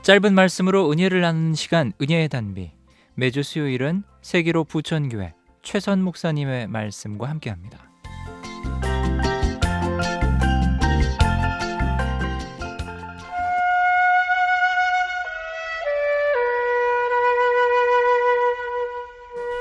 짧은 말씀으로 은혜를 나누는 시간, 은혜의 단비. 매주 수요일은 세기로 부천교회 최선 목사님의 말씀과 함께합니다.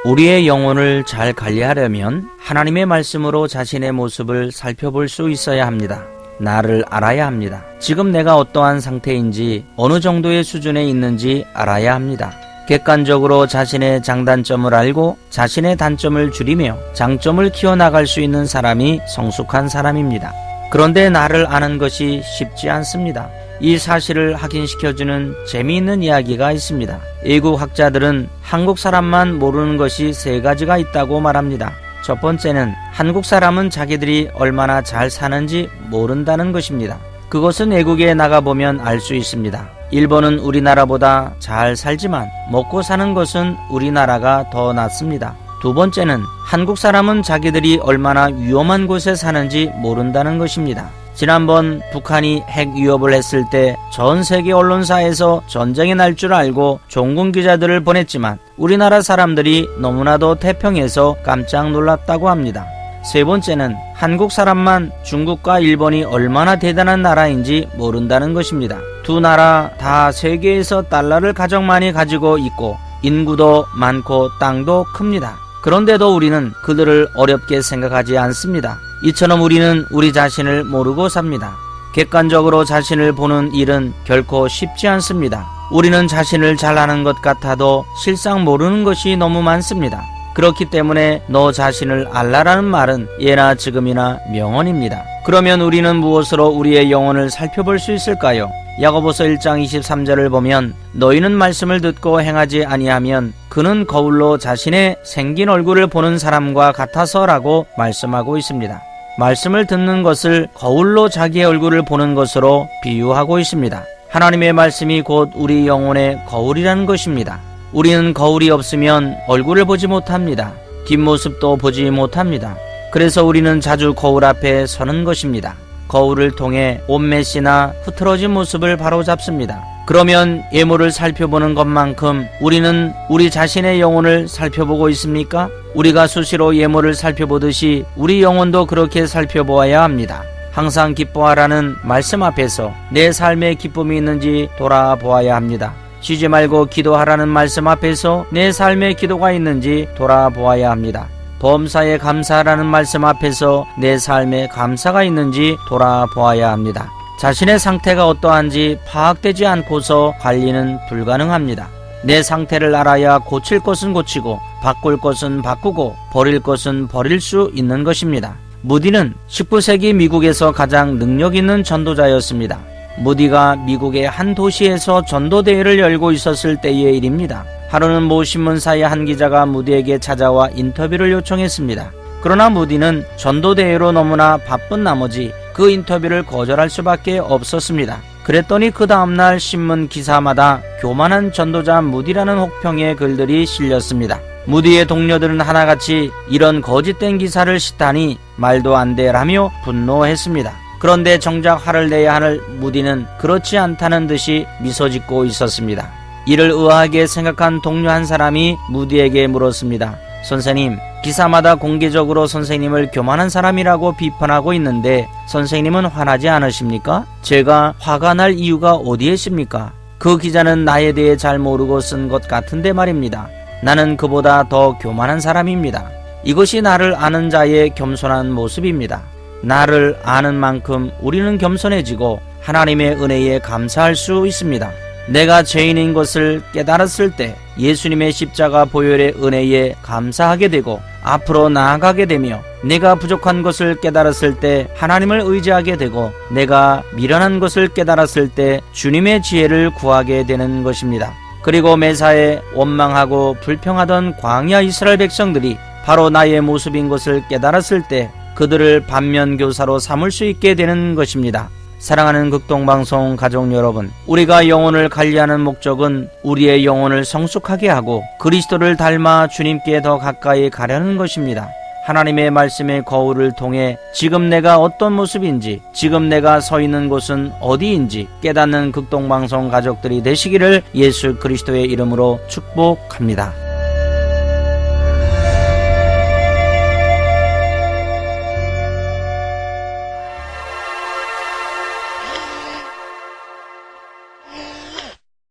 우리의 영혼을 잘 관리하려면 하나님의 말씀으로 자신의 모습을 살펴볼 수 있어야 합니다. 나를 알아야 합니다. 지금 내가 어떠한 상태인지, 어느 정도의 수준에 있는지 알아야 합니다. 객관적으로 자신의 장단점을 알고 자신의 단점을 줄이며 장점을 키워나갈 수 있는 사람이 성숙한 사람입니다. 그런데 나를 아는 것이 쉽지 않습니다. 이 사실을 확인시켜주는 재미있는 이야기가 있습니다. 외국 학자들은 한국 사람만 모르는 것이 3가지가 있다고 말합니다. 첫 번째는 한국 사람은 자기들이 얼마나 잘 사는지 모른다는 것입니다. 그것은 외국에 나가보면 알 수 있습니다. 일본은 우리나라보다 잘 살지만 먹고 사는 것은 우리나라가 더 낫습니다. 두 번째는 한국 사람은 자기들이 얼마나 위험한 곳에 사는지 모른다는 것입니다. 지난번 북한이 핵 위협을 했을 때 전 세계 언론사에서 전쟁이 날 줄 알고 종군 기자들을 보냈지만 우리나라 사람들이 너무나도 태평해서 깜짝 놀랐다고 합니다. 세 번째는 한국 사람만 중국과 일본이 얼마나 대단한 나라인지 모른다는 것입니다. 두 나라 다 세계에서 달러를 가장 많이 가지고 있고 인구도 많고 땅도 큽니다. 그런데도 우리는 그들을 어렵게 생각하지 않습니다. 이처럼 우리는 우리 자신을 모르고 삽니다. 객관적으로 자신을 보는 일은 결코 쉽지 않습니다. 우리는 자신을 잘 아는 것 같아도 실상 모르는 것이 너무 많습니다. 그렇기 때문에 너 자신을 알라라는 말은 예나 지금이나 명언입니다. 그러면 우리는 무엇으로 우리의 영혼을 살펴볼 수 있을까요? 야고보서 1장 23절을 보면 너희는 말씀을 듣고 행하지 아니하면 그는 거울로 자신의 생긴 얼굴을 보는 사람과 같아서라고 말씀하고 있습니다. 말씀을 듣는 것을 거울로 자기의 얼굴을 보는 것으로 비유하고 있습니다. 하나님의 말씀이 곧 우리 영혼의 거울이라는 것입니다. 우리는 거울이 없으면 얼굴을 보지 못합니다. 뒷모습도 보지 못합니다. 그래서 우리는 자주 거울 앞에 서는 것입니다. 거울을 통해 옷맷이나 흐트러진 모습을 바로잡습니다. 그러면 외모를 살펴보는 것만큼 우리는 우리 자신의 영혼을 살펴보고 있습니까? 우리가 수시로 외모를 살펴보듯이 우리 영혼도 그렇게 살펴보아야 합니다. 항상 기뻐하라는 말씀 앞에서 내 삶에 기쁨이 있는지 돌아보아야 합니다. 쉬지 말고 기도하라는 말씀 앞에서 내 삶에 기도가 있는지 돌아보아야 합니다. 범사에 감사하라는 말씀 앞에서 내 삶에 감사가 있는지 돌아보아야 합니다. 자신의 상태가 어떠한지 파악되지 않고서 관리는 불가능합니다. 내 상태를 알아야 고칠 것은 고치고 바꿀 것은 바꾸고 버릴 것은 버릴 수 있는 것입니다. 무디는 19세기 미국에서 가장 능력 있는 전도자였습니다. 무디가 미국의 한 도시에서 전도대회를 열고 있었을 때의 일입니다. 하루는 모 신문사의 한 기자가 무디에게 찾아와 인터뷰를 요청했습니다. 그러나 무디는 전도대회로 너무나 바쁜 나머지 그 인터뷰를 거절할 수밖에 없었습니다. 그랬더니 그 다음날 신문 기사마다 교만한 전도자 무디라는 혹평의 글들이 실렸습니다. 무디의 동료들은 하나같이 이런 거짓된 기사를 싣다니 말도 안 되라며 분노했습니다. 그런데 정작 화를 내야 할 무디는 그렇지 않다는 듯이 미소 짓고 있었습니다. 이를 의아하게 생각한 동료 한 사람이 무디에게 물었습니다. 선생님, 기사마다 공개적으로 선생님을 교만한 사람이라고 비판하고 있는데 선생님은 화나지 않으십니까? 제가 화가 날 이유가 어디에 있습니까? 그 기자는 나에 대해 잘 모르고 쓴 것 같은데 말입니다. 나는 그보다 더 교만한 사람입니다. 이것이 나를 아는 자의 겸손한 모습입니다. 나를 아는 만큼 우리는 겸손해지고 하나님의 은혜에 감사할 수 있습니다. 내가 죄인인 것을 깨달았을 때 예수님의 십자가 보혈의 은혜에 감사하게 되고 앞으로 나아가게 되며 내가 부족한 것을 깨달았을 때 하나님을 의지하게 되고 내가 미련한 것을 깨달았을 때 주님의 지혜를 구하게 되는 것입니다. 그리고 매사에 원망하고 불평하던 광야 이스라엘 백성들이 바로 나의 모습인 것을 깨달았을 때 그들을 반면교사로 삼을 수 있게 되는 것입니다. 사랑하는 극동방송 가족 여러분, 우리가 영혼을 관리하는 목적은 우리의 영혼을 성숙하게 하고 그리스도를 닮아 주님께 더 가까이 가려는 것입니다. 하나님의 말씀의 거울을 통해 지금 내가 어떤 모습인지, 지금 내가 서 있는 곳은 어디인지 깨닫는 극동방송 가족들이 되시기를 예수 그리스도의 이름으로 축복합니다.